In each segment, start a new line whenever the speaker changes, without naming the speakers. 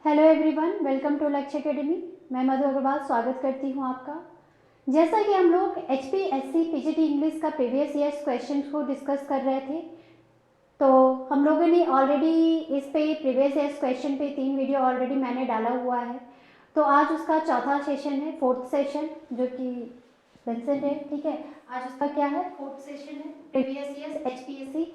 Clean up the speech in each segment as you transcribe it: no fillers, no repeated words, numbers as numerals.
Hello everyone, welcome to लक्ष्य academy. मैं मधु अग्रवाल स्वागत करती हूँ आपका। जैसा कि हम लोग HPSC PGT इंग्लिश का प्रीवियस ईयर्स क्वेश्चन को डिस्कस कर रहे थे, तो हम लोगों ने ऑलरेडी इस पे प्रीवियस ईयर्स क्वेश्चन पे 3 वीडियो ऑलरेडी मैंने डाला हुआ है। तो आज उसका चौथा सेशन है, फोर्थ सेशन, जो कि बेंसेंट है। ठीक है, आज उसका क्या है, फोर्थ सेशन है प्रीवियस ईयर्स HPSC,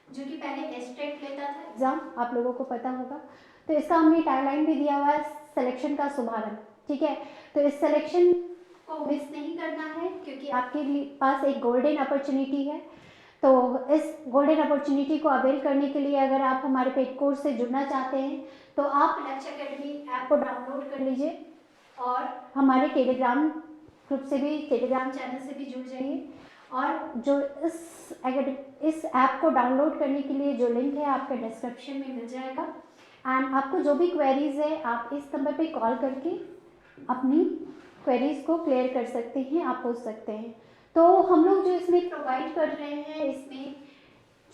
जो कि पहले एस्टेट लेता था एग्जाम, आप लोगों को पता होगा। तो इसका हमने टाइमलाइन भी दिया हुआ है, सिलेक्शन का शुभारंभ। ठीक है, तो इस सिलेक्शन को मिस नहीं करना है, क्योंकि आपके पास एक गोल्डन अपॉर्चुनिटी है। तो इस गोल्डन अपॉर्चुनिटी को अवेल करने के लिए अगर आप हमारे पेड कोर्स से जुड़ना चाहते हैं तो आप लक्ष्य एकेडमी ऐप को डाउनलोड कर लीजिए और हमारे टेलीग्राम ग्रुप से भी, टेलीग्राम चैनल से भी जुड़ जाइए। और जो इस ऐप को डाउनलोड करने के लिए जो लिंक है आपके डिस्क्रिप्शन में मिल जाएगा। एंड आपको जो भी क्वेरीज है आप इस नंबर पे कॉल करके अपनी क्वेरीज को क्लियर कर सकते हैं, आप पूछ सकते हैं। तो हम लोग जो इसमें प्रोवाइड कर रहे हैं, इसमें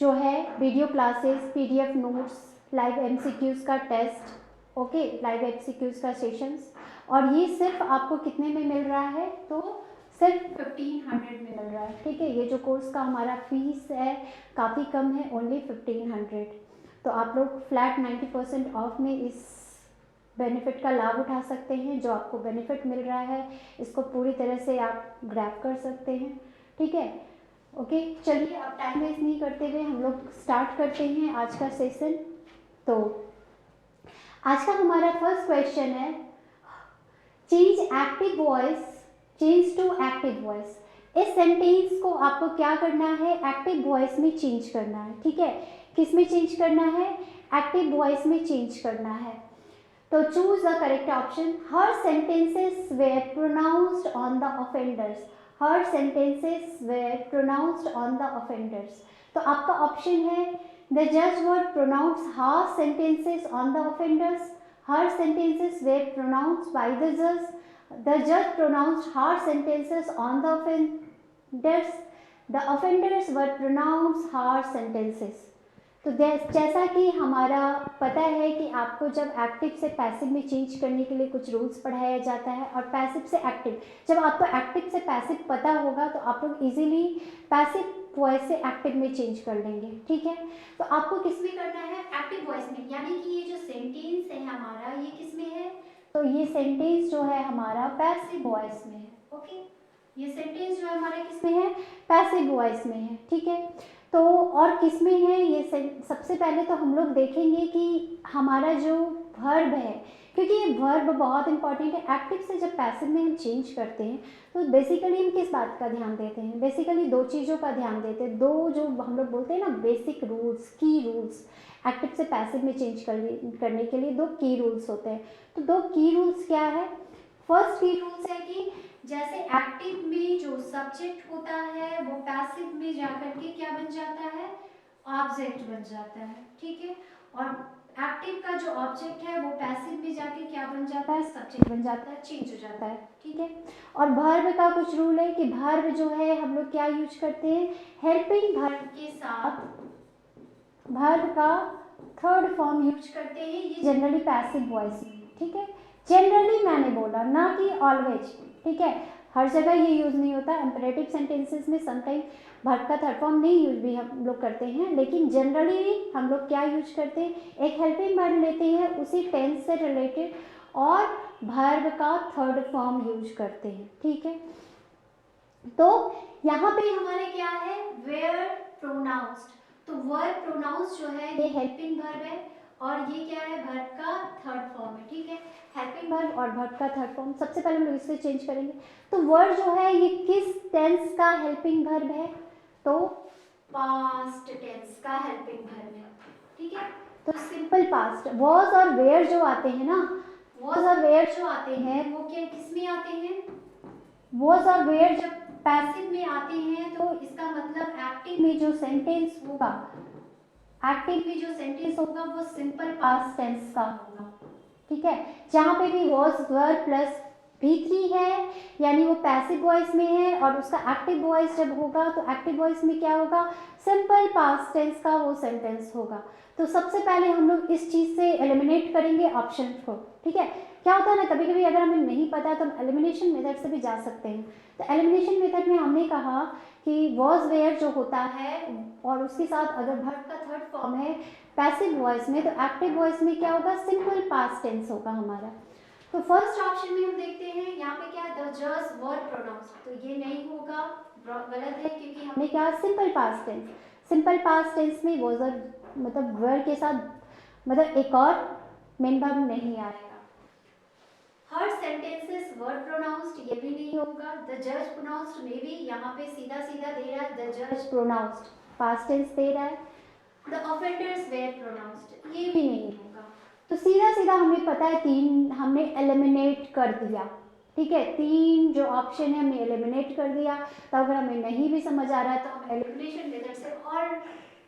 जो है video classes, PDF notes, live MCQs का टेस्ट, ओके, लाइव MCQs का सेशंस। और ये सिर्फ आपको कितने में मिल रहा है, तो सिर्फ 1500 में मिल रहा है। ठीक है, ये जो कोर्स का हमारा फीस है काफ़ी कम है, ओनली 1500। तो आप लोग फ्लैट 90% ऑफ में इस बेनिफिट का लाभ उठा सकते हैं। जो आपको बेनिफिट मिल रहा है इसको पूरी तरह से आप ग्रैब कर सकते हैं। ठीक है, ओके, चलिए अब टाइम वेस्ट नहीं करते हुए हम लोग स्टार्ट करते हैं आज का सेशन। तो आज का हमारा फर्स्ट क्वेश्चन है, change active voice, change to active voice. इस सेंटेंस को आपको क्या करना है, एक्टिव वॉइस में चेंज करना है। ठीक है, किस में चेंज करना है, एक्टिव वॉइस में चेंज करना है। तो चूज द करेक्ट ऑप्शन। हर sentences were pronounced on the offenders, हर sentences were pronounced on the offenders. तो आपका ऑप्शन है द जज were pronounce harsh sentences on the offenders, हर sentences were pronounced by the judge pronounced harsh sentences on the offenders, the offenders were pronounced harsh sentences। तो जैसा कि हमारा पता है कि आपको जब एक्टिव से पैसिव में चेंज करने के लिए कुछ रूल्स पढ़ाया जाता है, और पैसिव से एक्टिव, जब आपको एक्टिव से पैसिव पता होगा तो आप लोग इजीली पैसिव वॉइस से एक्टिव में चेंज कर लेंगे। ठीक है, तो आपको किस में करना है, एक्टिव वॉइस में, यानी कि ये जो सेंटेंस है हमारा ये किस में है, तो ये सेंटेंस जो है हमारा पैसिव वॉइस में है। ओके, ये सेंटेंस जो है हमारा किस में है, पैसिव वॉइस में है। ठीक है, तो और किस में है ये, सबसे पहले तो हम लोग देखेंगे कि हमारा जो वर्ब है, क्योंकि ये वर्ब बहुत इंपॉर्टेंट है। एक्टिव से जब पैसिव में हम चेंज करते हैं तो बेसिकली हम किस बात का ध्यान देते हैं, बेसिकली दो चीज़ों का ध्यान देते हैं। दो जो हम लोग बोलते हैं ना बेसिक रूल्स, की रूल्स, एक्टिव से पैसिव में चेंज करने के लिए दो की रूल्स होते हैं। तो दो की रूल्स क्या है, फर्स्ट की रूल्स है कि जैसे एक्टिव में जो सब्जेक्ट होता है वो पैसिव में जाकर के क्या बन जाता है, ऑब्जेक्ट बन जाता है। ठीक है, और एक्टिव का जो ऑब्जेक्ट है वो पैसिव में जाके क्या बन जाता है, सब्जेक्ट बन जाता है, चेंज हो जाता है। ठीक है, और वर्ब का कुछ रूल है कि वर्ब जो है हम लोग क्या यूज करते हैं, हेल्पिंग वर्ब के साथ वर्ब का थर्ड फॉर्म यूज करते हैं, ये जनरली पैसिव वॉइस में। ठीक है, जनरली मैंने बोला, ना कि ऑलवेज। ठीक है, हर जगह ये यूज नहीं होता। इंपेरेटिव सेंटेंसेस में समटाइम वर्ब का थर्ड फॉर्म नहीं यूज भी हम लोग करते हैं, लेकिन जनरली हम लोग क्या यूज करते हैं, एक हेल्पिंग वर्ब लेते हैं उसी टेंस से रिलेटेड और वर्ब का थर्ड फॉर्म यूज करते हैं। ठीक है, तो यहाँ पे हमारे क्या है, वेयर प्रोनाउंस्ड। तो वर्ब प्रोनाउंस जो है ये हेल्पिंग वर्ब है और ये क्या है, वर्ब का थर्ड फॉर्म है। ठीक है, हेल्पिंग वर्ब और वर्ब का थर्ड फॉर्म। सबसे पहले हम लोग इससे चेंज करेंगे। तो वर्ब जो है ये किस टेंस का हेल्पिंग वर्ब है, तो पास्ट टेंस का हेल्पिंग वर्ब है। ठीक है, तो सिंपल पास्ट। वॉज और वेयर जो आते हैं ना, वॉज और वेयर जो आते हैं वो क्या किस में आते हैं, वॉज और वेयर जब पैसिव में आते हैं तो इसका मतलब एक्टिव में जो सेंटेंस होगा, एक्टिव में जो सेंटेंस होगा वो सिंपल पास्ट टेंस का होगा। ठीक है, जहां पे भी वॉज वर प्लस V3 है, यानी वो पैसिव वॉइस में है, और उसका एक्टिव वॉइस जब होगा तो एक्टिव वॉइस में क्या होगा, सिंपल पास्ट टेंस का वो सेंटेंस होगा। तो सबसे पहले हम लोग इस चीज़ से एलिमिनेट करेंगे ऑप्शन को, ठीक है। क्या होता है ना, कभी कभी अगर हमें नहीं पता तो हम एलिमिनेशन मेथड से भी जा सकते हैं। तो एलिमिनेशन मेथड में हमने कहा कि वॉज वेयर जो होता है और उसके साथ अगर वर्ब का थर्ड फॉर्म है पैसिव वॉइस में, तो एक्टिव वॉइस में क्या होगा, सिंपल पास्ट टेंस होगा हमारा। तो फर्स्ट ऑप्शन में हम देखते हैं यहाँ पे क्या, द जज वर प्रोनाउंस्ड, तो ये नहीं होगा, गलत है, क्योंकि हमने क्या, simple past tense, simple past tense में वॉज मतलब वर के साथ मतलब एक और मेन वर्ब नहीं आएगा। हर सेंटेंसेस वर्ड प्रोनाउंस्ड, ये भी नहीं होगा। द जज प्रोनाउंस्ड में भी यहाँ पे सीधा सीधा दे रहा है, द जज प्रोनाउंस्ड पास्ट टेंस दे रहा है। द ऑफेंडर्स वेर प्रोनाउंस्ड, ये भी नहीं होगा। तो सीधा सीधा हमें पता है तीन हमने एलिमिनेट कर दिया, ठीक है, तीन जो ऑप्शन है हमने एलिमिनेट कर दिया। तो अगर हमें नहीं भी समझ आ रहा है तो हम एलिमिनेशन मेथड से और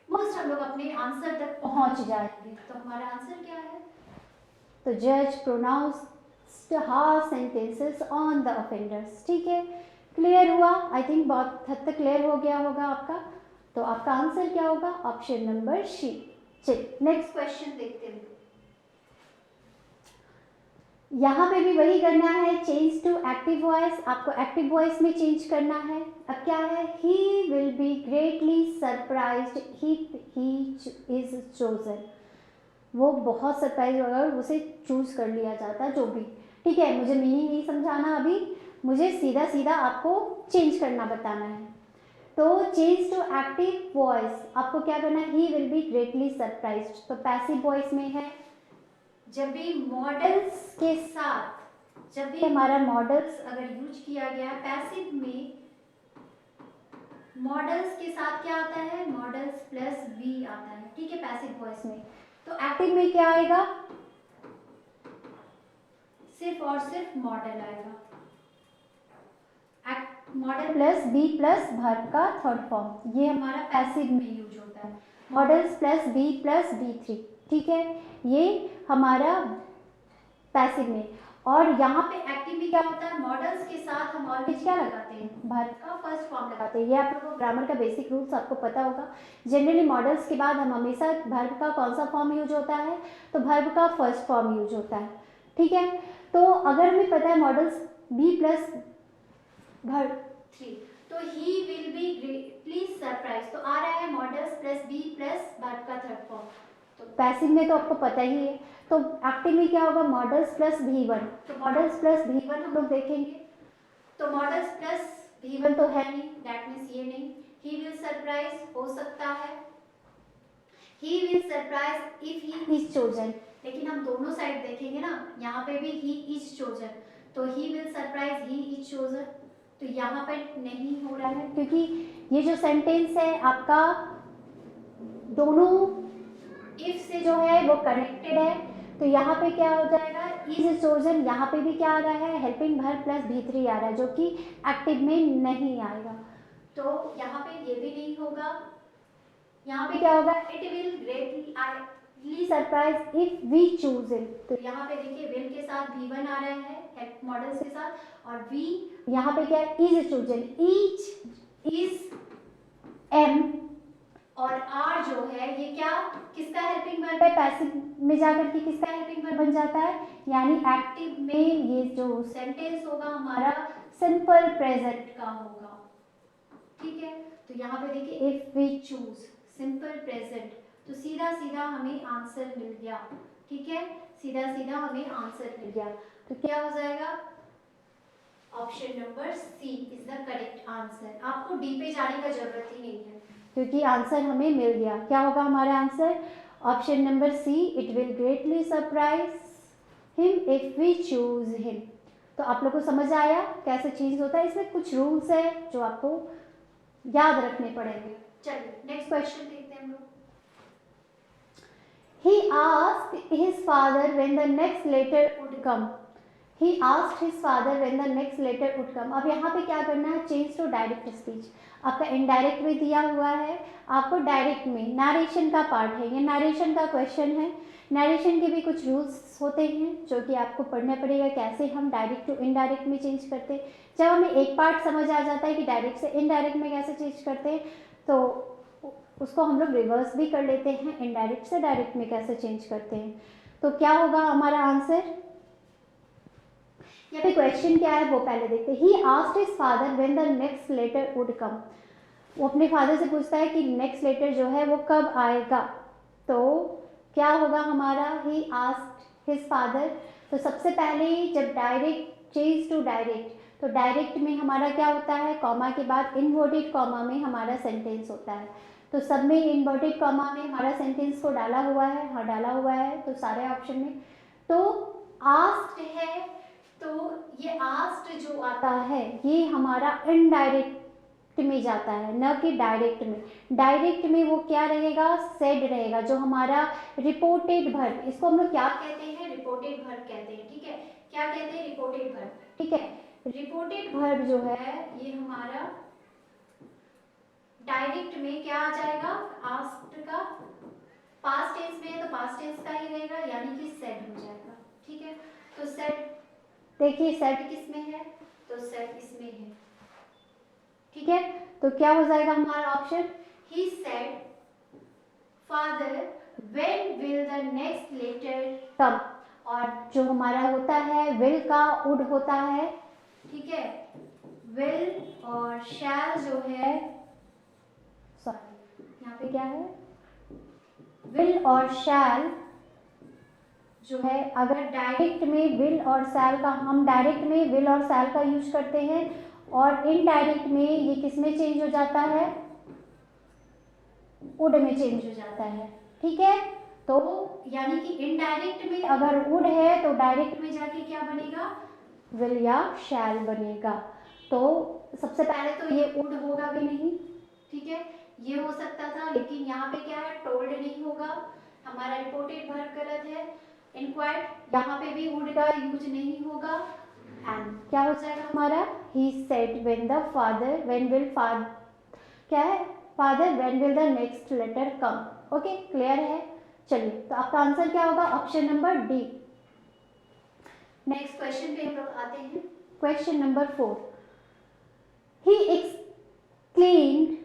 मोस्ट हम लोग अपने आंसर तक पहुंच जाएंगे। तो हमारा आंसर क्या है, तो जज pronounced harsh sentences on the offenders, ठीक है। क्लियर हुआ, आई थिंक बहुत हद तक क्लियर हो गया होगा आपका। तो आपका आंसर क्या होगा, ऑप्शन नंबर सी। चलिए नेक्स्ट क्वेश्चन देखते हैं। यहाँ पे भी वही करना है, चेंज टू एक्टिव वॉइस, आपको एक्टिव वॉइस में चेंज करना है। अब क्या है, ही will be greatly surprised he is chosen, वो बहुत सरप्राइज होगा उसे चूज कर लिया जाता है, जो भी, ठीक है। मुझे मीनिंग नहीं समझाना अभी, मुझे सीधा सीधा आपको चेंज करना बताना है। तो चेंज टू एक्टिव वॉइस आपको क्या करना है, ही विल बी ग्रेटली सरप्राइज्ड, तो पैसिव वॉइस में है। जब भी मॉडल्स के साथ, जब भी हमारा मॉडल्स अगर यूज किया गया पैसिव में, मॉडल्स के साथ क्या आता है, मॉडल्स प्लस बी आता है, ठीक है, पैसिव वॉइस में। तो एक्टिव में क्या आएगा, सिर्फ और सिर्फ मॉडल आएगा, modal plus be plus verb का थर्ड फॉर्म, ये हमारा पैसिव में यूज होता है, मॉडल्स प्लस बी थ्री, ठीक है, ये हमारा पैसिव में। और यहाँ पे एक्टिव में क्या होता है, मॉडल्स के साथ हम ऑलवेज क्या लगाते हैं, वर्ब का फर्स्ट फॉर्म लगाते हैं। ये आप लोगों को ग्रामर का बेसिक रूल्स आपको पता होगा। जनरली मॉडल्स के बाद हम हमेशा वर्ब का कौन सा फॉर्म यूज होता है, तो वर्ब का फर्स्ट फॉर्म यूज होता है, ठीक है। तो अगर हमें पता है modals be plus verb three, तो he will be greatly surprise, तो आ रहा है modals plus be plus verb का थर्ड फॉर्म। तो पैसिव में तो आपको पता ही है। तो एक्टिव में क्या होगा, मॉडल्स प्लस V1, तो मॉडल्स प्लस V1 हम लोग देखेंगे। तो मॉडल्स प्लस V1 तो है नहीं, दैट मीन्स ये नहीं। ही विल सरप्राइज हो सकता है, he will surprise if he is chosen, लेकिन हम दोनों साइड देखेंगे ना, यहाँ पे भी ही इज चोजन, तो he will surprise he is chosen, तो यहाँ पे नहीं हो रहा है, क्योंकि ये जो सेंटेंस है आपका दोनों इफ से जो है वो कनेक्टेड है। तो यहाँ पे क्या हो जाएगा, इज चोजन, यहाँ पे भी क्या आ रहा है, हेल्पिंग वर्ब प्लस V3 आ रहा है, जो कि एक्टिव में नहीं आएगा। तो यहाँ पे ये भी नहीं होगा। यहाँ पे क्या होगा, it will greatly surprise if we choose it, तो यहाँ पे देखिए विल के साथ V1 आ रहा है मॉडल्स के साथ, और V यहाँ पे क्या है, is chosen, each is am, और आर जो है ये क्या, किसका हेल्पिंग वर्ब है, पैसिव में जाकर के किसका हेल्पिंग वर्ब बन जाता है, यानी एक्टिव में ये जो सेंटेंस होगा हमारा सिंपल प्रेजेंट का होगा, ठीक है। तो यहाँ पे देखिए if we choose simple present, तो सीधा सीधा हमें आंसर मिल गया, ठीक है, सीधा सीधा हमें आंसर मिल गया। तो क्या हो जाएगा, option number C is the correct answer. आपको डी पे जाने का जरूरत ही नहीं है, क्योंकि आंसर हमें मिल गया। क्या होगा हमारा answer, option number C, it will greatly surprise him if we choose him. तो आप लोग को समझ आया कैसे चेंज होता है, इसमें कुछ रूल्स है जो आपको याद रखने पड़ेंगे। चलिए नेक्स्ट क्वेश्चन देखते हैं हम लोग। He asked his father when the next letter would come. He asked his father when the next letter would come. अब यहाँ पे क्या करना है, चेंज टू डायरेक्ट स्पीच। आपका इनडायरेक्ट में दिया हुआ है, आपको डायरेक्ट में, नरेशन का पार्ट है, ये नरेशन का क्वेश्चन है। नरेशन के भी कुछ रूल्स होते हैं जो कि आपको पढ़ना पड़ेगा, कैसे हम डायरेक्ट टू इनडायरेक्ट में चेंज करते हैं। जब हमें एक पार्ट समझ आ जाता है कि डायरेक्ट से इनडायरेक्ट में कैसे चेंज करते हैं, तो उसको हम लोग रिवर्स भी कर लेते हैं, इनडायरेक्ट से डायरेक्ट में कैसे चेंज करते हैं। तो क्या होगा हमारा आंसर, यहाँ पे क्वेश्चन क्या है वो पहले देखते हैं। He asked his father when the next letter would come. वो अपने फादर से पूछता है कि नेक्स्ट लेटर जो है वो कब आएगा। तो क्या होगा हमारा, ही आस्क्ड हिज फादर। तो सबसे पहले जब डायरेक्ट चेंज टू डायरेक्ट, तो डायरेक्ट में हमारा क्या होता है, कॉमा के बाद इन्वर्टेड कॉमा में हमारा सेंटेंस होता है। तो सब में इन्वर्टेड कॉमा में हमारा सेंटेंस को डाला हुआ है, हाँ डाला हुआ है, तो सारे ऑप्शन में। तो आस्क्ड है, तो ये आस्क्ड जो आता है ये हमारा इनडायरेक्ट में जाता है, न कि डायरेक्ट में। डायरेक्ट में वो क्या रहेगा, सेड रहेगा, जो हमारा रिपोर्टेड वर्ब, इसको हम लोग क्या कहते हैं, रिपोर्टेड वर्ब कहते हैं। ठीक है, क्या कहते हैं, रिपोर्टेड वर्ब। ठीक है, रिपोर्टेड वर्ब जो है ये हमारा डायरेक्ट में क्या आ जाएगा, आस्क्ड का पास्ट टेंस में है तो पास्ट टेंस का ही रहेगा, यानी कि सेड हो जाएगा। ठीक है, तो सेड, देखिए सेड किस में है, तो सेड इसमें है। ठीक है, तो क्या हो जाएगा हमारा option, he said father when will the next letter come. और जो हमारा होता है विल का वुड होता है। ठीक है, विल और शैल जो है, सॉरी यहाँ पे क्या है, विल और शैल जो है, अगर डायरेक्ट में विल और शैल का, हम डायरेक्ट में विल और शैल का यूज करते हैं और इनडायरेक्ट में ये किस में चेंज हो जाता है, वुड में चेंज हो जाता है। ठीक है, तो यानी कि इनडायरेक्ट में अगर वुड है तो डायरेक्ट में जाके क्या बनेगा, विल या शैल बनेगा। तो सबसे पहले तो ये वुड होगा भी नहीं। ठीक है, ये हो सकता था, लेकिन यहाँ पे क्या है, टोल्ड नहीं होगा, हमारा रिपोर्टेड वर्ब गलत है। इंक्वायर्ड, यहाँ पे भी वुड का यूज नहीं होगा। एंड क्या हो जाएगा हमारा, he said when the father, when will father, क्या है, father when will the next letter come. Okay, clear है। चलिए, तो आपका आंसर क्या होगा, option number D. Next question पे हम लोग आते हैं, question number 4। He explained,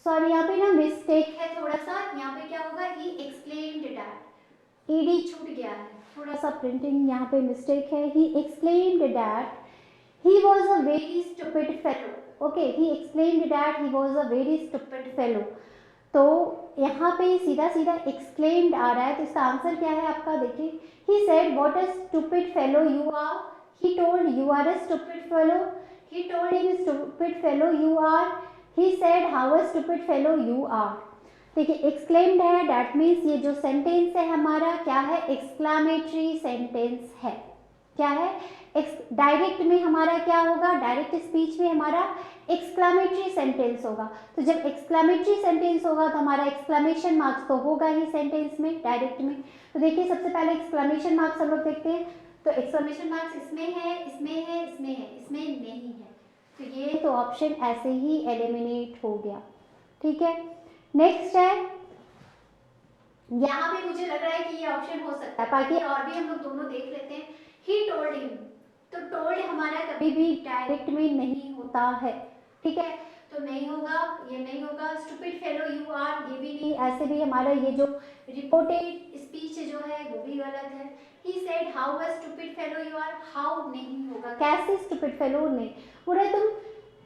sorry यहाँ पे ना मिस्टेक है थोड़ा सा, यहाँ पे क्या होगा, ही एक्सप्लेन्ड दैट, ईडी छूट गया है, थोड़ा सा प्रिंटिंग यहाँ पे मिस्टेक है। ही explained that he was a very stupid fellow. Okay, he explained that he was a very stupid fellow. तो यहाँ पे सीधा सीधा exclaimed आ रहा है, तो इसका आंसर क्या है आपका, देखिए, he said what a stupid fellow you are, he told you are a stupid fellow, he told him stupid fellow you are, he said how a stupid fellow you are। देखिए exclaimed है, that means ये जो sentence है हमारा क्या है, exclamatory sentence है। क्या है, डायरेक्ट में हमारा क्या होगा, डायरेक्ट स्पीच में हमारा एक्सक्लामेटरी सेंटेंस होगा। तो जब एक्सक्लामेटरी सेंटेंस होगा तो हमारा एक्सक्लामेशन मार्क्स तो होगा ही सेंटेंस में, डायरेक्ट में। तो देखिए सबसे पहले एक्सक्लामेशन मार्क्स हम लोग देखते हैं, तो एक्सक्लामेशन मार्क्स इसमें है, इसमें है, इसमें है, इसमें नहीं है, तो ये तो ऑप्शन ऐसे ही एलिमिनेट हो गया। ठीक है, नेक्स्ट है, यहाँ पे मुझे लग रहा है कि ये ऑप्शन हो सकता है, बाकी और भी हम लोग दोनों देख लेते हैं। ही टोल्ड हिम, तो टोल्ड हमारा कभी भी डायरेक्ट में नहीं होता है। ठीक है, तो नहीं होगा, ये नहीं होगा। स्टूपिड फेलो यू आर, ये भी नहीं, ऐसे भी हमारा ये जो रिपोर्टेड स्पीच जो है वो भी गलत है। He said how a stupid fellow you are, how नहीं होगा, कैसे स्टूपिड फेलो नहीं, बोल रहे तुम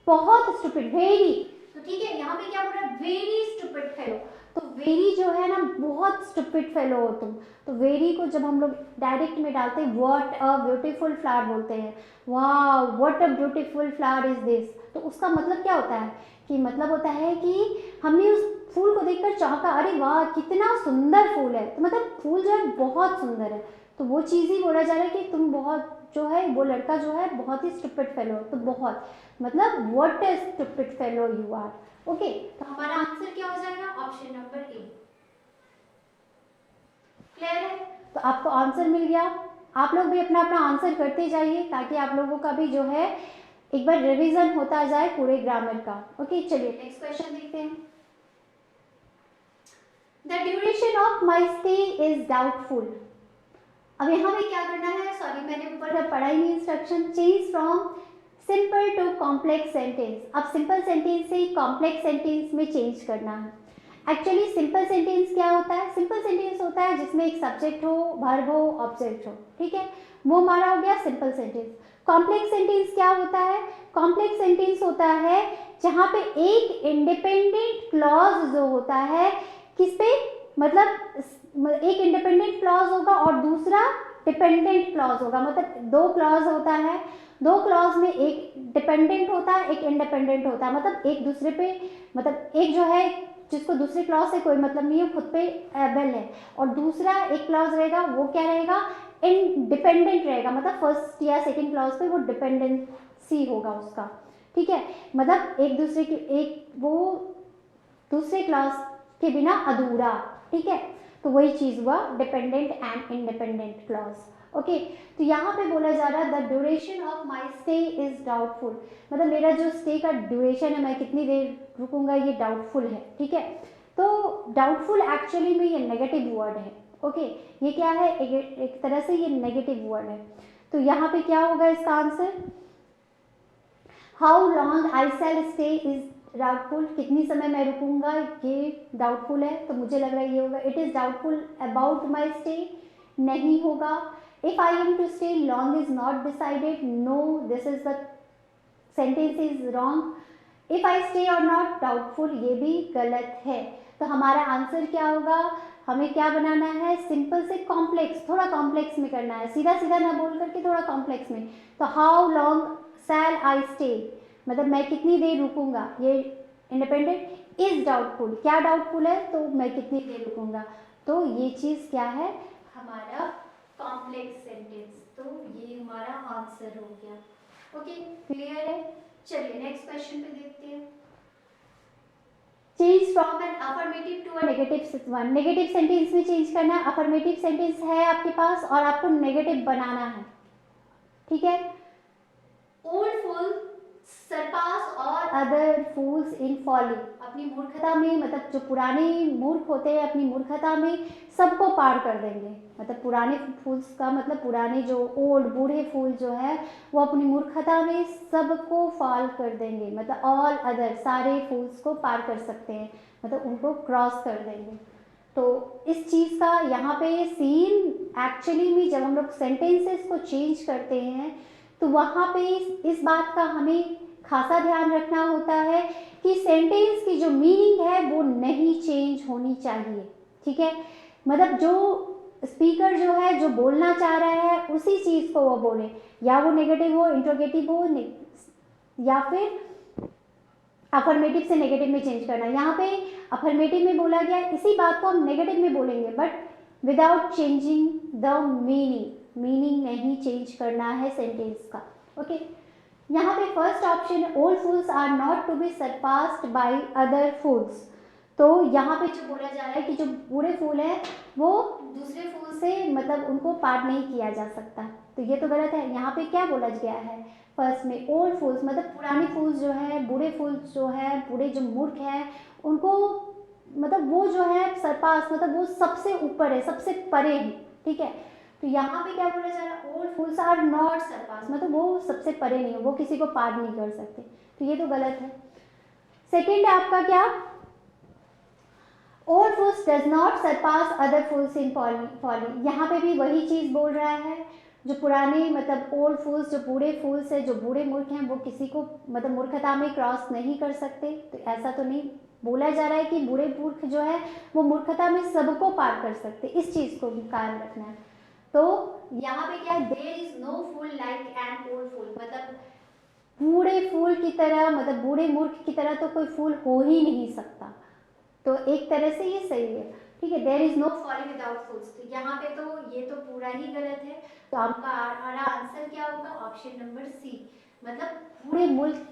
बहुत स्टूपिड, वेरी, तो ठीक है, यहाँ पे क्या बोल रहा है, वेरी स्टूपिड फेलो, तो वेरी जो है ना, बहुत स्टूपिड फेलो हो तुम। तो वेरी को जब हम लोग डायरेक्ट में डालते हैं, व्हाट अ ब्यूटीफुल फ्लावर बोलते हैं, वाह what a beautiful flower is this, तो उसका मतलब क्या होता है, कि मतलब होता है कि हमने उस फूल को देखकर चौंका, अरे वाह कितना सुंदर फूल है, तो मतलब फूल जो है बहुत सुंदर है, तो वो चीज़ ही बोला जा रहा है कि तुम बहुत जो है, वो लड़का जो है बहुत ही स्टूपिड फेलो, तो बहुत मतलब what a stupid fellow you are. Okay, तो हमारा आंसर क्या हो जाएगा, ऑप्शन नंबर ए। क्लियर है, तो आपको आंसर मिल गया। आप लोग भी अपना अपना आंसर करते जाइए ताकि आप लोगों का भी जो है एक बार रिवीजन होता जाए पूरे ग्रामर का। ओके, चलिए नेक्स्ट क्वेश्चन देखते हैं। The duration of my stay is doubtful. अब यहाँ पे क्या करना है, सॉरी मैंने ऊपर पढ़ा ही नहीं instruction, change from simple to complex sentence. अब सिंपल सेंटेंस से कॉम्प्लेक्स सेंटेंस में चेंज करना है। एक्चुअली सिंपल सेंटेंस क्या होता है, सिंपल सेंटेंस होता है जिसमें एक सब्जेक्ट हो, वर्ब हो, ऑब्जेक्ट हो, ठीक है, वो हमारा हो गया सिंपल सेंटेंस। कॉम्प्लेक्स सेंटेंस क्या होता है, कॉम्प्लेक्स सेंटेंस होता है जहाँ पे एक इंडिपेंडेंट क्लॉज जो होता है किस पे, मतलब एक इंडिपेंडेंट क्लॉज होगा और दूसरा डिपेंडेंट क्लॉज होगा, मतलब दो क्लॉज होता है, दो क्लॉज में एक डिपेंडेंट होता है एक इंडिपेंडेंट होता है, मतलब एक दूसरे पे, मतलब एक जो है जिसको दूसरे क्लॉज से कोई मतलब नहीं है, खुद पे एबल है, और दूसरा एक क्लॉज रहेगा वो क्या रहेगा, इंडिपेंडेंट रहेगा, मतलब फर्स्ट या सेकंड क्लॉज पे वो डिपेंडेंसी होगा उसका, ठीक है, मतलब एक दूसरे की एक वो दूसरे क्लॉज के बिना अधूरा, ठीक है, तो वही चीज हुआ dependent and independent clause. Okay, तो यहाँ पे बोला जा रहा है the duration of my stay is doubtful, मतलब मेरा जो स्टे का ड्यूरेशन है, मैं कितनी देर रुकूंगा, ये डाउटफुल है, ठीक है, तो डाउटफुल एक्चुअली में ये नेगेटिव वर्ड है। ओके, ये क्या है, एक तरह से ये नेगेटिव वर्ड है, तो यहाँ पे क्या होगा इसका answer, how long I shall stay is doubtful, कितनी समय मैं रुकूंगा ये डाउटफुल है, तो मुझे लग रहा है ये होगा, it is doubtful about my stay, नहीं होगा, if I am to stay long is not decided, no this is the sentence is wrong, if I stay और नॉट डाउटफुल, ये भी गलत है, तो हमारा आंसर क्या होगा, हमें क्या बनाना है, सिंपल से कॉम्प्लेक्स, थोड़ा कॉम्प्लेक्स में करना है, सीधा सीधा ना बोल करके थोड़ा कॉम्प्लेक्स में, तो how long shall I stay, मतलब मैं कितनी देर रुकूंगा, ये इंडिपेंडेंट इज डाउटफुल, क्या डाउटफुल है, तो मैं कितनी देर रुकूंगा, तो ये चीज क्या है, हमारा कॉम्प्लेक्स सेंटेंस, तो ये हमारा आंसर हो गया। ओके, क्लियर है, चलिए नेक्स्ट क्वेश्चन पे देखते हैं। Change from an affirmative to a negative one, negative sentence में चेंज करना है, अफर्मेटिव सेंटेंस है आपके पास और आपको नेगेटिव बनाना है, ठीक है, ओल्ड फूल सरपास और अदर फूल्स इन फॉली, अपनी मूर्खता में, मतलब जो पुराने मूर्ख होते हैं अपनी मूर्खता में सबको पार कर देंगे, मतलब पुराने फूल्स का मतलब पुराने जो ओल्ड बूढ़े फूल जो है वो अपनी मूर्खता में सबको फॉल कर देंगे, मतलब ऑल अदर सारे फूल्स को पार कर सकते हैं, मतलब उनको क्रॉस कर देंगे, तो इस चीज़ का यहाँ पे सीन एक्चुअली में जब हम लोग सेंटेंसेस को चेंज करते हैं तो वहाँ पे इस बात का हमें खासा ध्यान रखना होता है कि सेंटेंस की जो मीनिंग है वो नहीं चेंज होनी चाहिए, ठीक है, मतलब जो स्पीकर जो है जो बोलना चाह रहा है उसी चीज़ को वो बोले, या वो नेगेटिव हो, इंट्रोगेटिव हो, या फिर अफर्मेटिव से नेगेटिव में चेंज करना, यहाँ पे अफर्मेटिव में बोला गया, इसी बात को हम नेगेटिव में बोलेंगे but without changing the meaning, meaning नहीं चेंज करना है सेंटेंस का। ओके, यहाँ पे first option old fools are not to be surpassed by other fools, तो यहाँ पे जो बोला जा रहा है कि जो बूढ़े फूल है वो दूसरे फूल से मतलब उनको पार नहीं किया जा सकता, तो ये तो गलत है, यहाँ पे क्या बोला गया है, फर्स्ट में ओल्ड फूल्स मतलब पुराने फूल्स जो है, बूढ़े फूल्स जो है, बूढ़े जो मूर्ख हैं उनको, मतलब वो जो है सरपास मतलब वो सबसे ऊपर है, सबसे परे है, ठीक है, तो यहाँ पे क्या बोला जा रहा है, old fools are not surpass, मतलब वो सबसे परे नहीं है, वो किसी को पार नहीं कर सकते, तो ये तो गलत है। सेकेंड है आपका क्या, old fools does not surpass other fools in folly, यहाँ पे भी वही चीज बोल रहा है, जो पुराने मतलब ओल्ड फूल्स जो बूढ़े फूल्स है, जो बूढ़े मूर्ख हैं वो किसी को मतलब मूर्खता में क्रॉस नहीं कर सकते, तो ऐसा तो नहीं बोला जा रहा है कि बूढ़े मूर्ख जो है वो मूर्खता में सबको पार कर सकते, इस चीज को कायम रखना है, तो यहाँ पे क्या है, there is no fool like an old fool, मतलब बूढ़े फूल की तरह, मतलब बूढ़े मूर्ख की तरह तो कोई फूल हो ही नहीं सकता, तो एक तरह से ये सही है, ठीक है, there is no folly without fools, तो यहाँ पे तो ये तो पूरा ही गलत है, तो आपका हमारा आंसर क्या होगा, ऑप्शन नंबर सी, मतलब बूढ़े मूर्ख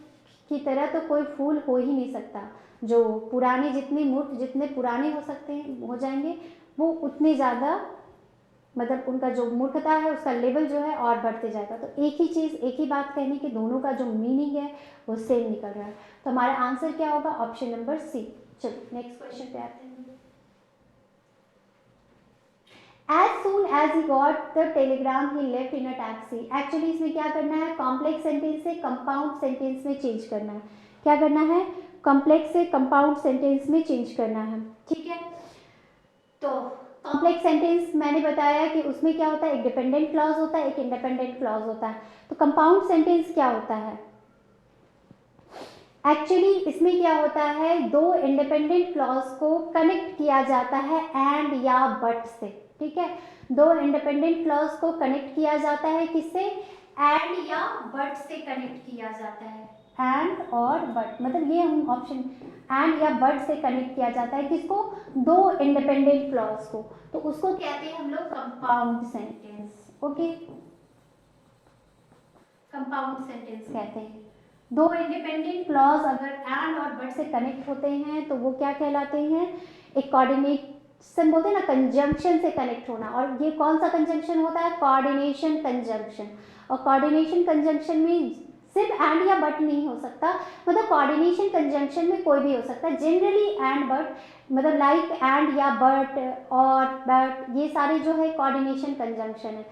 की तरह तो कोई फूल हो ही नहीं सकता, जो पुराने जितने मूर्ख जितने पुराने हो सकते हैं हो जाएंगे वो उतने ज़्यादा मतलब उनका जो मूर्खता है उसका लेवल जो है और बढ़ते जाएगा। तो एक ही चीज़, एक ही बात कहने की दोनों का जो मीनिंग है वो सेम निकल रहा है। तो हमारा आंसर क्या होगा? Option number C. चलिए नेक्स्ट क्वेश्चन पे आते हैं। As soon as he got the telegram, he left in a taxi. Actually इसमें क्या करना है? कॉम्प्लेक्स सेंटेंस से कंपाउंड सेंटेंस में चेंज करना है। क्या करना है? कॉम्प्लेक्स से कंपाउंड सेंटेंस में चेंज करना है, ठीक है। तो कॉम्प्लेक्स सेंटेंस मैंने बताया कि उसमें क्या होता है? एक डिपेंडेंट क्लॉज होता है, एक इंडिपेंडेंट क्लॉज होता है। तो कंपाउंड सेंटेंस क्या होता है? एक्चुअली इसमें क्या होता है? दो इंडिपेंडेंट क्लॉज को कनेक्ट किया जाता है एंड या बट से, ठीक है। दो इंडिपेंडेंट क्लॉज को कनेक्ट किया जाता है किससे? एंड या बट से कनेक्ट किया जाता है। एंड और बट, मतलब ये हम ऑप्शन एंड या बट से कनेक्ट किया जाता है किसको? दो इंडिपेंडेंट क्लॉज को। तो उसको कहते हैं हम लोग compound sentence. Okay, compound sentence कहते हैं। दो इंडिपेंडेंट क्लॉज अगर एंड और बट से कनेक्ट होते हैं तो वो क्या कहलाते हैं? एक कोऑर्डिनेशन बोलते हैं ना, कंजंक्शन से कनेक्ट होना। और ये कौन सा कंजंक्शन होता है? Coordination conjunction. और कोऑर्डिनेशन कंजंक्शन में सिर्फ एंड या बट नहीं हो सकता, मतलब कोऑर्डिनेशन कंजंक्शन में कोई भी हो सकता है। जनरली एंड बट, मतलब लाइक एंड या बट और बट, ये सारे जो है कोऑर्डिनेशन कंजंक्शन है।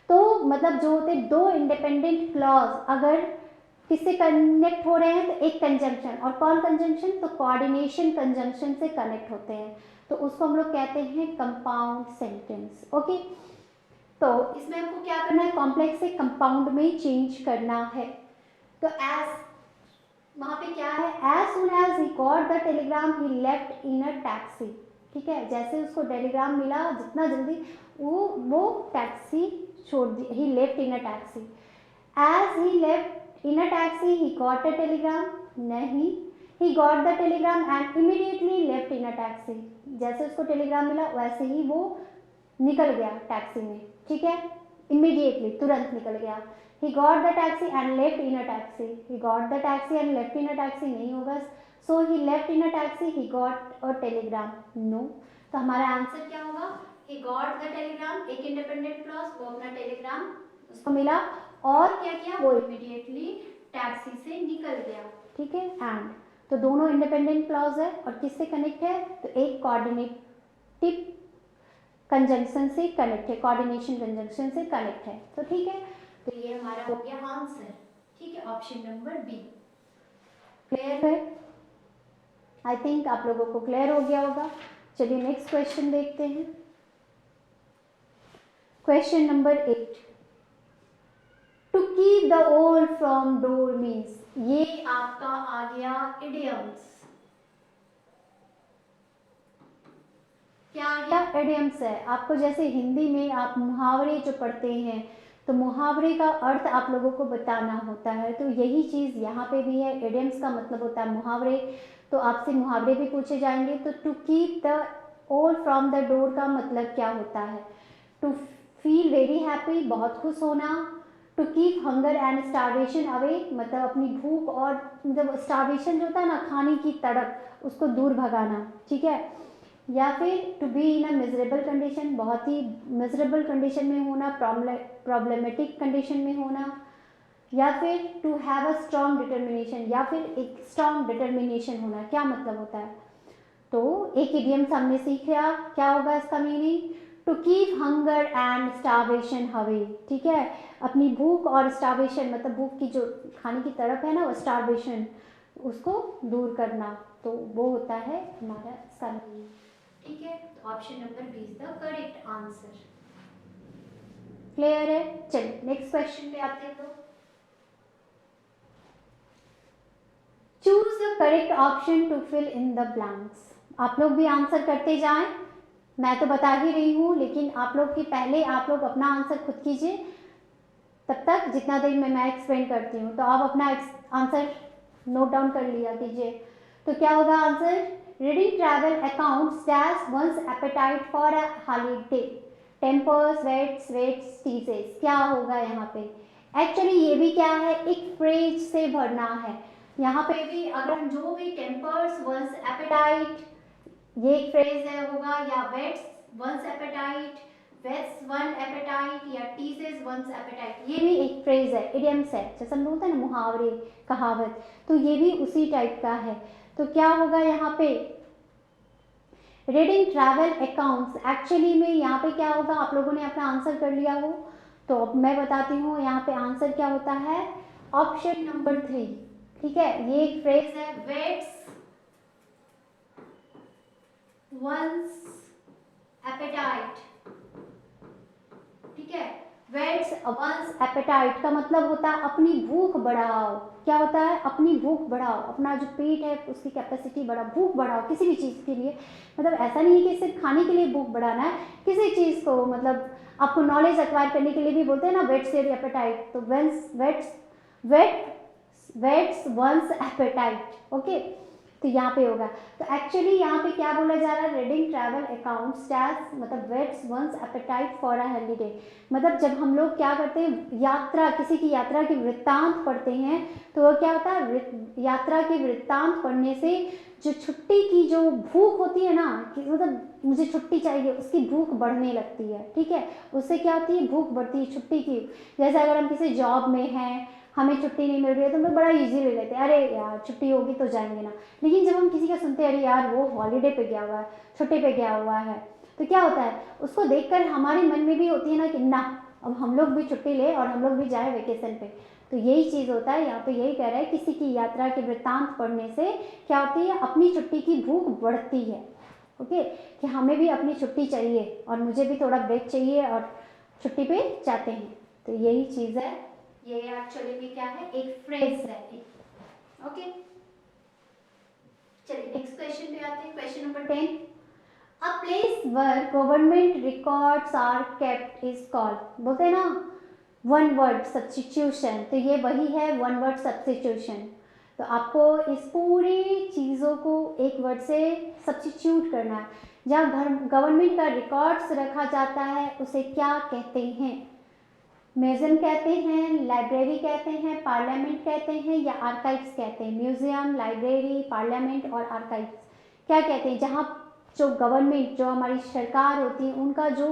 तो मतलब जो होते दो इंडिपेंडेंट क्लॉज अगर किससे कनेक्ट हो रहे हैं तो एक कंजंक्शन, और कौन कंजंक्शन? तो कोऑर्डिनेशन कंजंक्शन से कनेक्ट होते हैं, तो उसको हम लोग कहते हैं कंपाउंड सेंटेंस। ओके, तो इसमें हमको क्या करना है? कॉम्प्लेक्स से कंपाउंड में चेंज करना है। तो एज वहां पे क्या है? As soon as he got the telegram he left in a taxi, ठीक है। जैसे उसको टेलीग्राम मिला, जितना जल्दी वो टैक्सी छोड़ दी। He left in a taxi. As he left in a taxi he got a telegram, नहीं, he got the telegram and immediately left in a taxi. जैसे उसको टेलीग्राम मिला वैसे ही वो निकल गया टैक्सी में, ठीक है। इमीडिएटली, तुरंत निकल गया। he got the taxi and left in a taxi, he got the taxi and left in a taxi नहीं होगा, so he left in a taxi, he got a telegram, no। तो हमारा आंसर क्या होगा? he got the telegram, एक independent clause, वो अपना Telegram उसको मिला और क्या किया? वो इमीडिएटली टैक्सी से निकल गया, ठीक है। एंड तो दोनों इंडिपेंडेंट क्लॉज है और किससे कनेक्ट है? तो एक कोऑर्डिनेटिव कंजंक्शन से कनेक्ट है, कोऑर्डिनेशन कंजंक्शन से कनेक्ट है। तो ठीक है, तो ये हमारा हो गया आंसर, ठीक है, ऑप्शन नंबर बी। क्लियर है? आई थिंक आप लोगों को क्लियर हो गया होगा। चलिए नेक्स्ट क्वेश्चन देखते हैं। Question number 8, to keep the wolf from door means, ये आपका आ गया इडियम्स। क्या आ गया? इडियम्स है। आपको जैसे हिंदी में आप मुहावरे जो पढ़ते हैं तो मुहावरे का अर्थ आप लोगों को बताना होता है, तो यही चीज़ यहाँ पे भी है। इडियम्स का मतलब होता है मुहावरे, तो आपसे मुहावरे भी पूछे जाएंगे। तो to keep the wolf from the door का मतलब क्या होता है? टू फील वेरी हैप्पी, बहुत खुश होना। To keep hunger and starvation away, मतलब अपनी भूख और मतलब स्टार्वेशन जो होता है ना, खाने की तड़प, उसको दूर भगाना, ठीक है। या फिर to be in a miserable condition, बहुत ही मिजरेबल कंडीशन में होना, प्रॉब्लमेटिक कंडीशन में होना। या फिर to have a strong determination, या फिर एक स्ट्रॉन्ग डिटर्मिनेशन होना। क्या मतलब होता है? तो एक इडियम हमने सीखा, क्या होगा इसका meaning? To keep hunger and starvation away, ठीक है। अपनी भूख और स्टार्वेशन, मतलब भूख की जो खाने की तड़प है ना, वो स्टार्वेशन, उसको दूर करना, तो वो होता है हमारा इसका मीनिंग, ठीक है। तो option number B is the correct answer. Clear है? चलिए नेक्स्ट क्वेश्चन पे आते हैं। तो choose the correct option to fill in the blanks. आप लोग भी आंसर करते जाएं, मैं तो बता ही रही हूँ, लेकिन आप लोग की पहले आप लोग अपना आंसर खुद कीजिए, तब तक जितना देर में मैं एक्सप्लेन करती हूँ। तो आप अपना आंसर नोट डाउन कर लिया कीजिए। तो क्या होगा आंसर? Reading travel accounts dash one's appetite for a holiday, tempers whets whets teases. क्या होगा यहाँ पे? एक्चुअली ये भी क्या है? एक फ्रेज से भरना है। यहाँ पे भी अगर हम जो भी टेम्पर्स वंस एपेटाइट, ये एक फ्रेज है होगा, या whets one's appetite, whets one appetite या teases one's appetite, ये भी एक फ्रेज है, इडियम्स है, जैसे हम बोलते हैं ना मुहावरे, कहावत, तो ये भी उसी टाइप का है। तो क्या होगा यहाँ पे रीडिंग ट्रैवल अकाउंट्स, एक्चुअली में यहाँ पे क्या होगा, आप लोगों ने अपना आंसर कर लिया हो तो अब मैं बताती हूँ यहाँ पे आंसर क्या होता है, ऑप्शन नंबर 3, ठीक है। ये एक फ्रेज है, वेट्स वंस एपेटाइट, ठीक है। वेट्स वंस एपेटाइट का मतलब होता है अपनी भूख बढ़ाओ, क्या होता है, अपनी भूख बढ़ाओ, अपना जो पेट है उसकी कैपेसिटी बढ़ाओ, भूख बढ़ाओ किसी भी चीज़ के लिए, मतलब ऐसा नहीं है कि सिर्फ खाने के लिए भूख बढ़ाना है, किसी चीज़ को मतलब आपको नॉलेज एक्वायर करने के लिए भी बोलते हैं ना, वेट्स योर एपेटाइट, तो वेट्स वंस एपेटाइट, ओके। तो यहाँ पे होगा, तो एक्चुअली यहाँ पे क्या बोला जा रहा है, रीडिंग ट्रैवल अकाउंट्स टैक्स मतलब whets one's appetite for a holiday, मतलब जब हम लोग क्या करते हैं, यात्रा, किसी की यात्रा की वृत्तांत पढ़ते हैं तो वो क्या होता है, यात्रा की वृत्तांत पढ़ने से जो छुट्टी की जो भूख होती है ना, कि मतलब मुझे छुट्टी चाहिए, उसकी भूख बढ़ने लगती है, ठीक है। उससे क्या होती है, भूख बढ़ती है छुट्टी की। जैसे अगर हम किसी जॉब में हैं, हमें छुट्टी नहीं मिल रही है तो हम लोग बड़ा इजी ले लेते हैं, अरे यार छुट्टी होगी तो जाएंगे ना। लेकिन जब हम किसी का सुनते हैं, अरे यार वो हॉलीडे पे गया हुआ है, छुट्टी पे गया हुआ है, तो क्या होता है, उसको देखकर हमारे मन में भी होती है ना कि ना अब हम लोग भी छुट्टी ले और हम लोग भी जाए वेकेशन पे। तो यही चीज़ होता है, यहाँ पे यही कह रहा है, किसी की यात्रा के वृत्तांत पढ़ने से क्या होती है, अपनी छुट्टी की भूख बढ़ती है, ओके, कि हमें भी अपनी छुट्टी चाहिए और मुझे भी थोड़ा ब्रेक चाहिए और छुट्टी पे जाते हैं। तो यही चीज़ है, ये एक्चुअली में क्या है, एक फ्रेज है, ओके। चलिए नेक्स्ट क्वेश्चन पे आते हैं, question number 10, a place where government records are kept is called, बोलते हैं ना वन वर्ड सब्स्टिट्यूशन, तो ये वही है वन वर्ड सब्स्टिट्यूशन। तो आपको इस पूरी चीज़ों को एक वर्ड से सब्स्टिट्यूट करना है। जहाँ गवर्नमेंट का रिकॉर्ड्स रखा जाता है उसे क्या कहते हैं, म्यूजियम कहते हैं, लाइब्रेरी कहते हैं, पार्लियामेंट कहते हैं या आर्काइव्स कहते हैं। म्यूजियम, लाइब्रेरी, पार्लियामेंट और आर्काइव्स क्या कहते हैं, जहाँ जो गवर्नमेंट, जो हमारी सरकार होती है, उनका जो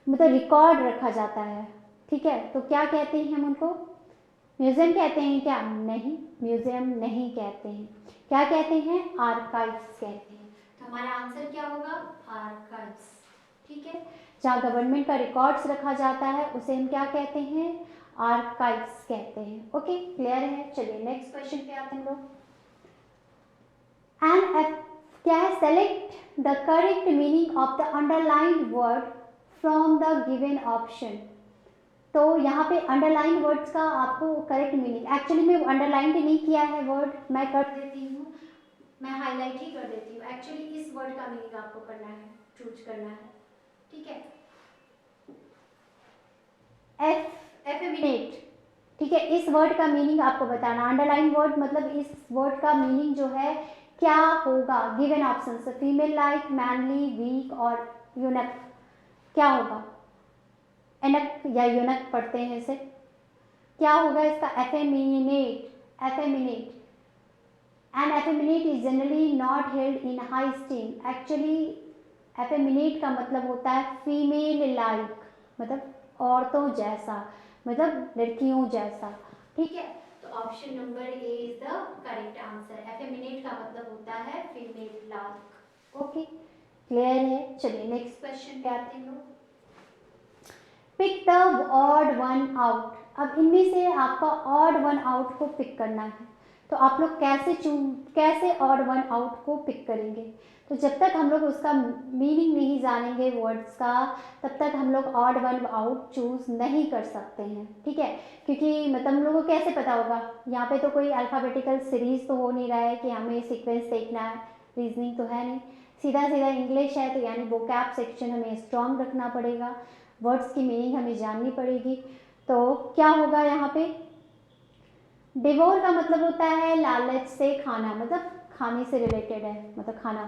मतलब रिकॉर्ड रखा जाता है, ठीक है। तो क्या कहते हैं हम उनको, म्यूजियम कहते हैं क्या, नहीं, म्यूजियम नहीं कहते हैं, क्या कहते हैं, आर्काइव्स कहते हैं। तो हमारा आंसर क्या होगा, आर्काइव्स, ठीक है। जहाँ गवर्नमेंट का रिकॉर्ड्स रखा जाता है उसे हम क्या कहते हैं, आर्काइव्स कहते हैं, ओके, क्लियर है। चलिए नेक्स्ट क्वेश्चन पे आते हैं हम लोग। एंड क्या है, select the correct meaning of the underlined word from the given option. तो यहाँ पे अंडरलाइन वर्ड्स का आपको करेक्ट मीनिंग, एक्चुअली में अंडरलाइन नहीं किया है वर्ड, मैं कर देती हूँ, मैं हाईलाइट ही कर देती हूँ। एक्चुअली इस वर्ड का मीनिंग आपको करना है, चूज करना है, ठीक है। एफेमिनेट, ठीक है, इस वर्ड का मीनिंग आपको बताना। अंडरलाइन वर्ड मतलब इस वर्ड का मीनिंग जो है क्या होगा, गिवन ऑप्शन से फीमेल लाइक, मैनली, वीक और यूनक, क्या होगा, एनक या यूनक पढ़ते हैं इसे, क्या होगा इसका, effeminate, effeminate. And effeminate is generally not held in high steam. Actually effeminate का मतलब होता है फीमेल लाइक, मतलब औरतों जैसा, मतलब लड़कियों जैसा, ठीक है। तो option number A is the correct answer, effeminate का मतलब होता है फीमेल लाइक, ओके, क्लियर है। चलिए नेक्स्ट क्वेश्चन पे आते हैं लोग। Pick the odd one out, अब इनमें से आपका ऑड वन आउट को पिक करना है। तो आप लोग कैसे ऑड वन आउट को पिक करेंगे, तो जब तक हम लोग उसका मीनिंग नहीं जानेंगे वर्ड्स का, तब तक हम लोग ऑड वन आउट चूज नहीं कर सकते हैं, ठीक है। क्योंकि मतलब हम लोगों को कैसे पता होगा, यहाँ पे तो कोई अल्फ़ाबेटिकल सीरीज तो हो नहीं रहा है कि हमें सीक्वेंस देखना है, रीजनिंग तो है नहीं, सीधा सीधा इंग्लिश है, तो यानी वोकैब सेक्शन हमें स्ट्रॉन्ग रखना पड़ेगा, वर्ड्स की मीनिंग हमें जाननी पड़ेगी। तो क्या होगा यहाँ पे, डिवोर का मतलब होता है लालच से खाना, मतलब खाने से रिलेटेड है, मतलब खाना।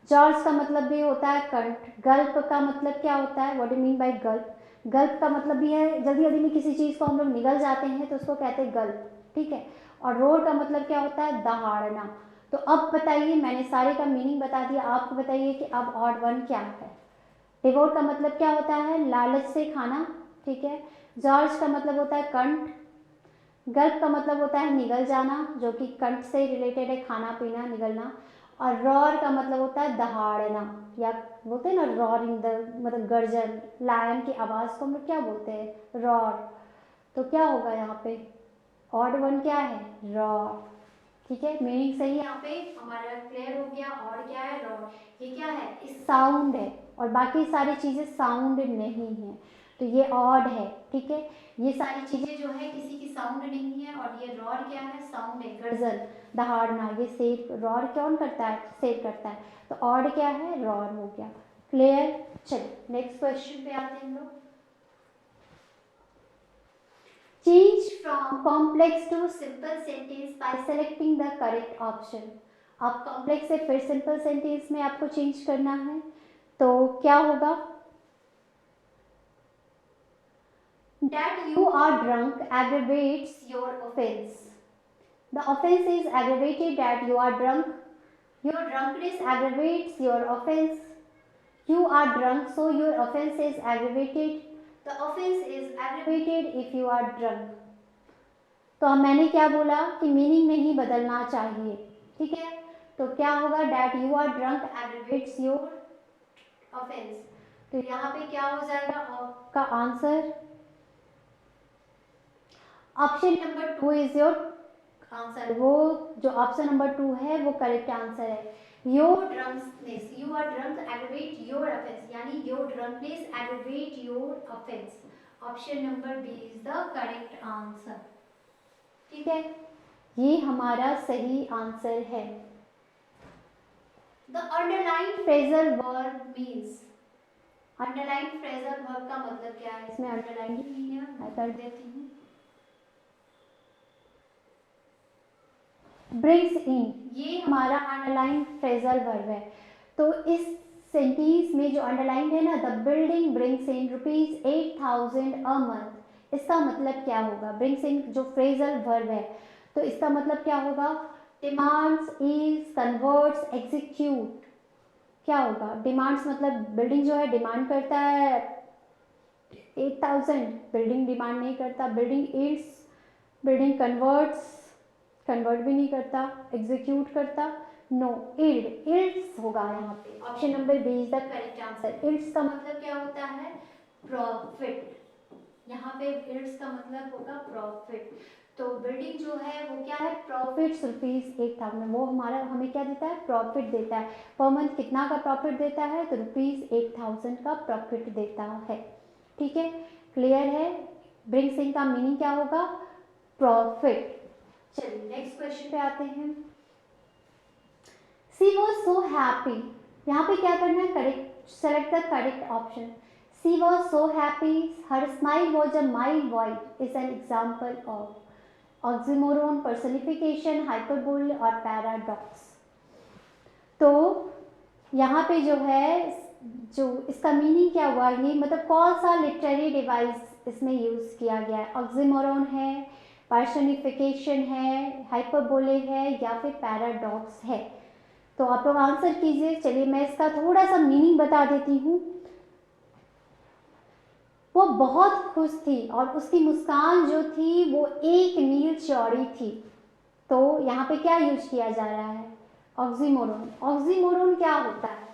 जॉर्ज का मतलब भी होता है कंठ। गल्प का मतलब क्या होता है, व्हाट डू मीन बाय गल्प, गल्प का मतलब भी है जल्दी जल्दी में किसी चीज़ को हम लोग निगल जाते हैं तो उसको कहते हैं गल्प, ठीक है। और रोर का मतलब क्या होता है, दहाड़ना। तो अब बताइए, मैंने सारे का मीनिंग बता दिया, आपको बताइए कि अब ऑड वन क्या है। डिवोर का मतलब क्या होता है, लालच से खाना, ठीक है। जॉर्ज का मतलब होता है कंठ। गल्प का मतलब होता है निगल जाना, जो कि कंठ से रिलेटेड है, खाना पीना, निगलना। और रॉर का मतलब होता है दहाड़ना, या बोलते हैं ना रॉरिंग, द मतलब गर्जन, लायन की आवाज़ को हम लोग क्या बोलते हैं, रॉर। तो क्या होगा यहाँ पे, ऑड वन क्या है, रॉर। ठीक है, मीनिंग सही यहाँ पे हमारा क्लियर हो गया। और क्या है, रॉर। ये क्या है, इस साउंड है, और बाकी सारी चीज़ें साउंड नहीं है, तो ये ऑड है। ठीक है, ये सारी चीज़ें जो है किसी की साउंड नहीं है, और ये रॉर क्या है, साउंड है, गर्जन, दहाड़ना। ये शेर, रॉर कौन करता है, शेर करता है, तो ऑड क्या है, रॉर हो गया। क्लियर। चलिए नेक्स्ट क्वेश्चन पे आते हैं हम लोग। Change from complex to simple sentence by selecting the correct option. अब complex से फिर simple sentence में आपको change करना है, तो क्या होगा, that you are drunk aggravates your offense. The offense is aggravated that you are drunk. Your drunkenness aggravates your offense. You are drunk, so your offense is aggravated. The offense is aggravated if you are drunk. तो अब मैंने क्या बोला कि meaning नहीं बदलना चाहिए। ठीक है, तो क्या होगा, that you are drunk aggravates your offence. तो यहाँ पे क्या हो जाएगा, आपका answer option number 2 is your answer. वो जो ऑप्शन नंबर 2 है वो करेक्ट आंसर है। Your drunkenness, you are drunk aggravate your offence, यानी your drunkenness aggravate your offence. Option number B is the correct answer. ठीक है, ये हमारा सही आंसर है। The underline phrasal verb means, underline phrasal verb का मतलब क्या है, इसमें अंडरलाइन ही नहीं है, मैं कर देती हूँ। ब्रिंग्स इन, ये हमारा अंडरलाइन फ्रेजल वर्ब है। तो इस सेंटेंस में जो अंडरलाइन है ना, the building brings in ₹8,000 a month, इसका मतलब क्या होगा, ब्रिंग्स इन जो फ्रेजल वर्ब है, तो इसका मतलब क्या होगा, डिमांड्स, इज, कन्वर्ट्स, एग्जीक्यूट। क्या होगा, डिमांड्स मतलब बिल्डिंग जो है डिमांड करता है 8,000, बिल्डिंग डिमांड नहीं करता। Building is, building converts, convert भी नहीं करता। एग्जीक्यूट करता, नो, इल्ड, इल्ड्स होगा यहाँ पे। Option number B is the correct answer. Yields का मतलब क्या होता है, प्रॉफिट। यहाँ पे इल्ड्स का मतलब होगा प्रॉफिट। तो बिल्डिंग जो है वो क्या है, प्रॉफिट्स ₹8,000, वो हमारा हमें क्या देता है, प्रॉफिट देता है। पर मंथ कितना का प्रॉफिट देता है, तो ₹8,000 का प्रॉफिट देता है। ठीक है, क्लियर है। ब्रिंग्स इन का मीनिंग क्या होगा, प्रॉफिट। चलिए नेक्स्ट क्वेश्चन पे आते हैं। सी वॉज सो हैप्पी, यहाँ पे क्या करना है, correct, select the correct option. She was so happy, her smile was a mile wide is an example of oxymoron, personification, hyperbole और पैराडॉक्स। तो यहाँ पे जो है, जो इसका मीनिंग क्या हुआ, ये मतलब कौन सा लिटरेरी डिवाइस इसमें यूज़ किया गया है, ऑक्सीमोरोन है, पर्सनिफिकेशन है, हाइपरबोले है, या फिर पैराडॉक्स है। तो आप लोग आंसर कीजिए। चलिए मैं इसका थोड़ा सा मीनिंग बता देती हूँ। वो बहुत खुश थी और उसकी मुस्कान जो थी वो 1 मील चौड़ी थी। तो यहाँ पे क्या यूज किया जा रहा है, ऑक्सीमोरोन। ऑक्सीमोरोन क्या होता है,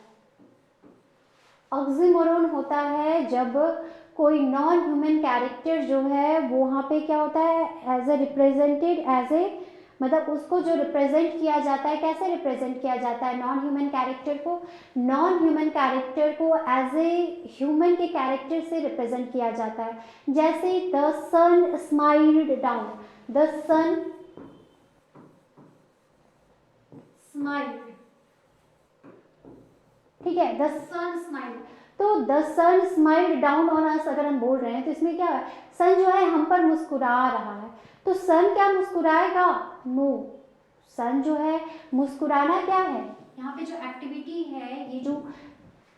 ऑक्सीमोरोन होता है जब कोई नॉन ह्यूमन कैरेक्टर जो है वो वहाँ पे क्या होता है, as a represented, as a मतलब उसको जो रिप्रेजेंट किया जाता है, कैसे रिप्रेजेंट किया जाता है नॉन ह्यूमन कैरेक्टर को, नॉन ह्यूमन कैरेक्टर को एज ए ह्यूमन के कैरेक्टर से रिप्रेजेंट किया जाता है। जैसे the sun smiled down, the sun smiled, ठीक है, द सन स्माइल्ड। तो the sun smiled down on us अगर हम बोल रहे हैं तो इसमें क्या है, सन जो है हम पर मुस्कुरा रहा है। तो सन क्या मुस्कुराएगा, नो, सन जो है मुस्कुराना क्या है, यहाँ पे जो एक्टिविटी है, ये जो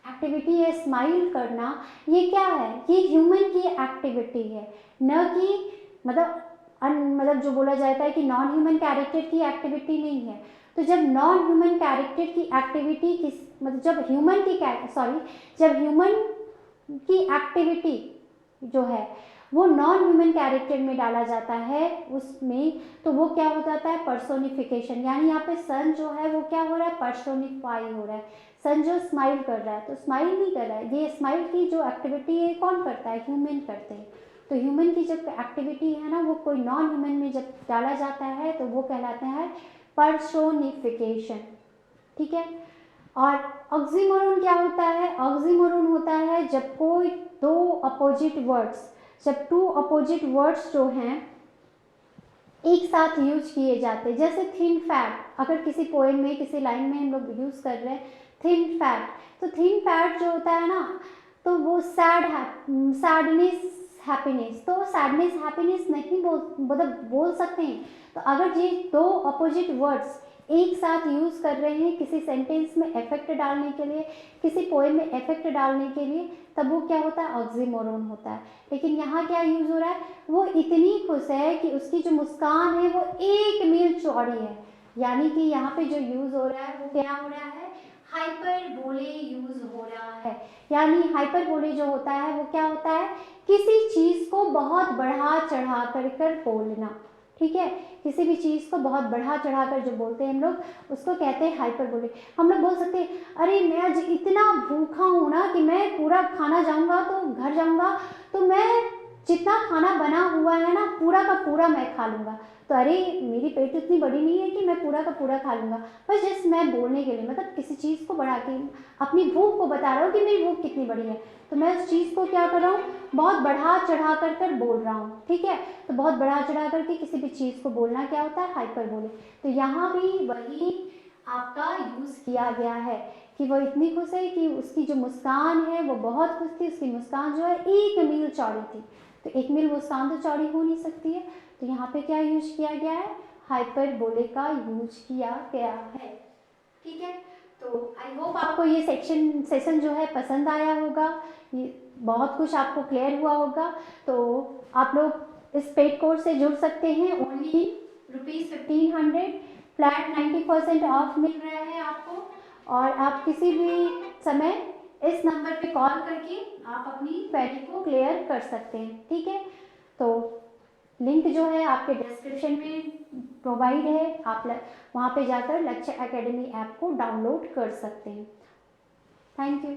एक्टिविटी है स्माइल करना, ये क्या है, ये ह्यूमन की एक्टिविटी है, न कि मतलब जो बोला जाता है कि नॉन ह्यूमन कैरेक्टर की एक्टिविटी नहीं है। तो जब नॉन ह्यूमन कैरेक्टर की एक्टिविटी किस मतलब जब ह्यूमन की एक्टिविटी जो है वो नॉन ह्यूमन कैरेक्टर में डाला जाता है उसमें, तो वो क्या हो जाता है, पर्सोनिफिकेशन। यानी यहाँ पे सन जो है वो क्या हो रहा है, पर्सोनिफाई हो रहा है। सन जो स्माइल कर रहा है तो स्माइल नहीं कर रहा है, ये स्माइल की जो एक्टिविटी है कौन करता है, ह्यूमन करते हैं। तो ह्यूमन की जब एक्टिविटी है ना वो कोई नॉन ह्यूमन में जब डाला जाता है तो वो कहलाते हैं पर्सोनिफिकेशन। ठीक है। और ऑक्सीमोरोन क्या होता है, ऑक्सीमोरोन होता है जब कोई दो अपोजिट वर्ड्स, जब टू अपोजिट वर्ड्स जो हैं एक साथ यूज किए जाते हैं। जैसे थिन फैट, अगर किसी पोएम में किसी लाइन में हम लोग यूज कर रहे हैं थिन फैट, तो थिन फैट जो होता है ना तो वो सैडनेस हैप्पीनेस, तो सैडनेस हैप्पीनेस नहीं बोल सकते हैं। तो अगर ये दो अपोजिट वर्ड्स एक साथ यूज कर रहे हैं किसी सेंटेंस में इफेक्ट डालने के लिए, किसी पोएम में इफेक्ट डालने के लिए, तब वो क्या होता है, ऑक्सीमोरोन होता है। लेकिन यहाँ क्या यूज हो रहा है, वो इतनी खुश है कि उसकी जो मुस्कान है वो 1 मील चौड़ी है। यानी कि यहाँ पे जो यूज हो रहा है वो क्या हो रहा है, हाइपरबोले यूज हो रहा है। यानी हाइपरबोले जो होता है वो क्या होता है, किसी चीज को बहुत बढ़ा चढ़ा कर बोलना। ठीक है, किसी भी चीज़ को बहुत बढ़ा चढ़ा कर जो बोलते हैं हम लोग उसको कहते हैं हाइपरबोले। हम लोग बोल सकते हैं अरे मैं आज इतना भूखा हूँ ना कि मैं पूरा खाना जाऊँगा तो घर जाऊँगा तो मैं जितना खाना बना हुआ है ना पूरा का पूरा मैं खा लूँगा। तो अरे मेरी पेट इतनी बड़ी नहीं है कि मैं पूरा का पूरा खा लूँगा, बस जस्ट मैं बोलने के लिए, मतलब किसी चीज़ को बढ़ा के अपनी भूख को बता रहा हूँ कि मेरी भूख कितनी बड़ी है, तो मैं उस चीज़ को क्या कर रहा हूँ, बहुत बढ़ा चढ़ा कर बोल रहा हूँ। ठीक है, तो बहुत बढ़ा चढ़ा करके किसी भी चीज़ को बोलना क्या होता है, हाइपरबोले। तो यहाँ भी वही आपका यूज़ किया गया है कि वो इतनी खुश है कि उसकी जो मुस्कान है वो बहुत खुश थी, उसकी मुस्कान जो है 1 मील चौड़ी थी। तो 1 मील मुस्कान तो चौड़ी हो नहीं सकती है, तो यहाँ पे क्या यूज किया गया है, हाइपरबोले का यूज किया गया है। ठीक है, तो आई होप आपको ये सेशन जो है पसंद आया होगा, ये बहुत कुछ आपको क्लियर हुआ होगा। तो आप लोग इस पेड कोर्स से जुड़ सकते हैं, ओनली ₹1500, फ्लैट 90% ऑफ मिल रहा है आपको। और आप किसी भी समय इस नंबर पे कॉल करके आप अपनी क्वेरी को क्लियर कर सकते हैं। ठीक है, तो लिंक जो है आपके डिस्क्रिप्शन में प्रोवाइड है, आप वहाँ पे जाकर लक्ष्य एकेडमी ऐप को डाउनलोड कर सकते हैं। Thank you.